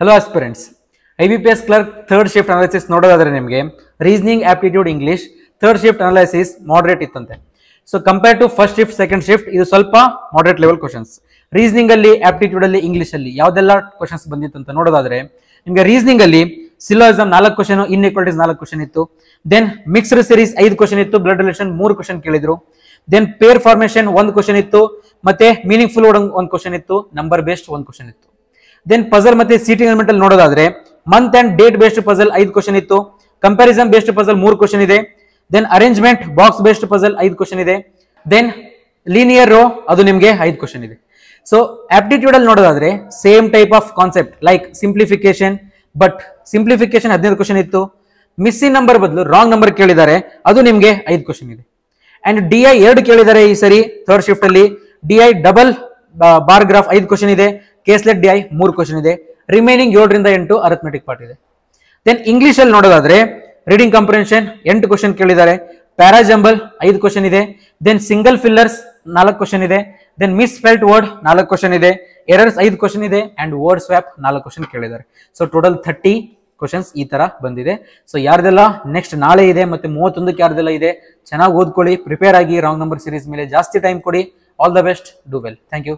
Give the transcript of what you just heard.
Hello aspirants. IBPS clerk third shift analysis ನೋಡೋದಾದ್ರೆ ನಿಮಗೆ reasoning aptitude English third shift analysis moderate ಇತ್ತಂತೆ. So compare to first shift second shift ಇದು ಸ್ವಲ್ಪ moderate level questions. Reasoning ಅಲ್ಲಿ aptitude ಅಲ್ಲಿ English ಅಲ್ಲಿ ಯಾವ್ದೆಲ್ಲ ಕ್ವಶನ್ಸ್ ಬಂದಿತ್ತು ಅಂತ ನೋಡೋದಾದ್ರೆ ನಿಮಗೆ ರೀಸನಿಂಗ್ ಅಲ್ಲಿ ಸಿಲೋಯಿಸಮ್ 4 ಕ್ವಶನ್, ಇನ್ಇಕ್ವಾಲಿಟೀಸ್ 4 ಕ್ವಶನ್ ಇತ್ತು. ದೆನ್ ಮಿಕ್ಸ್ಡ್ ಸೀರೀಸ್ 5 ಕ್ವಶನ್ ಇತ್ತು, ಬ್ಲಡ್ ರಿಲೇಷನ್ 3 ಕ್ವಶನ್ ಕೇಳಿದ್ರು. ದೆನ್ ಪೇರ್ ಫಾರ್ಮೇಶನ್ 1 ಕ್ವಶನ್ ಇತ್ತು, ಮತ್ತೆ ಮೀನಿಂಗ್ಫುಲ್ ವರ್ಡ್ 1 ಕ್ವಶನ್ ಇತ್ತು, ನಂಬರ್ ಬೇಸ್ಡ್ 1 ಕ್ವಶನ್ ಇತ್ತು. ದೆನ್ ಪಜಲ್ ಮತ್ತೆ ಸೀಟಿಂಗ್ ಎಲಿಮೆಂಟ್ ಅಲ್ಲಿ ನೋಡೋದಾದ್ರೆ month and date based puzzle 5 question ಇತ್ತು, ಕಂಪ್ಯಾರಿಸನ್ ಬೇಸ್ಡ್ ಪಜಲ್ 3 ಕ್ವಶನ್ ಇದೆ. Then arrangement box based puzzle 5 question ಇದೆ. ದೆನ್ ಲೀನಿಯರ್ ರೋ ಅದು ನಿಮಗೆ 5 ಕ್ವಶನ್ ಇದೆ. ಸೊ ಆಪ್ಟಿಟ್ಯೂಡ್ ಅಲ್ಲಿ ನೋಡೋದಾದ್ರೆ same type of concept like simplification, but simplification 15 question ಇತ್ತು. Missing number ಬದಲು ರಾಂಗ್ ನಂಬರ್ ಕೇಳಿದ್ದಾರೆ, ಅದು ನಿಮಗೆ 5 ಕ್ವಶನ್ ಇದೆ. ಅಂಡ್ ಡಿಐ 2 ಕೇಳಿದ್ದಾರೆ ಈ ಸರಿ ಥರ್ಡ್ ಶಿಫ್ಟ್ ಅಲ್ಲಿ. DI double bar graph 5 question ಇದೆ, ಕೇಸ್ಲೆಟ್ ಡಿಐ 3 ಕ್ವಶನ್ ಇದೆ. ರಿಮೈನಿಂಗ್ 7 ರಿಂದ 8 ಅರಿಥಮೆಟಿಕ್ ಪಾರ್ಟ್ ಇದೆ. ದೆನ್ ಇಂಗ್ಲಿಷ್ ಅಲ್ಲಿ ನೋಡೋದಾದ್ರೆ ರೀಡಿಂಗ್ ಕಾಂಪ್ರಿಹೆನ್ಷನ್ 8 ಕ್ವಶನ್ ಕೇಳಿದ್ದಾರೆ, ಪ್ಯಾರಾಜಂಬಲ್ 5 ಕ್ವಶನ್ ಇದೆ. ದೆನ್ ಸಿಂಗಲ್ ಫಿಲ್ಲರ್ಸ್ 4 ಕ್ವಶನ್ ಇದೆ. Then misspelt word 4 question ಇದೆ, ಎರರ್ಸ್ 5 ಕ್ವಶನ್ ಇದೆ, ಅಂಡ್ ವರ್ಡ್ ಸ್ವ್ಯಾಪ್ 4 ಕ್ವಶನ್ ಕೇಳಿದ್ದಾರೆ. ಸೊ ಟೋಟಲ್ 30 ಕ್ವಶನ್ಸ್ ಈ ತರ ಬಂದಿದೆ. ಸೊ ಯಾರ್ದೆಲ್ಲ ನೆಕ್ಸ್ಟ್ ನಾಳೆ ಇದೆ ಮತ್ತೆ 31ಕ್ಕೆ ಯಾರ್ದೆಲ್ಲ ಇದೆ ಚೆನ್ನಾಗಿ ಓದ್ಕೊಳ್ಳಿ, ಪ್ರಿಪೇರ್ ಆಗಿ. ರಾಂಗ್ ನಂಬರ್ ಸೀರೀಸ್ ಮೇಲೆ ಜಾಸ್ತಿ ಟೈಮ್ ಕೊಡಿ. All the best, do well. Thank you.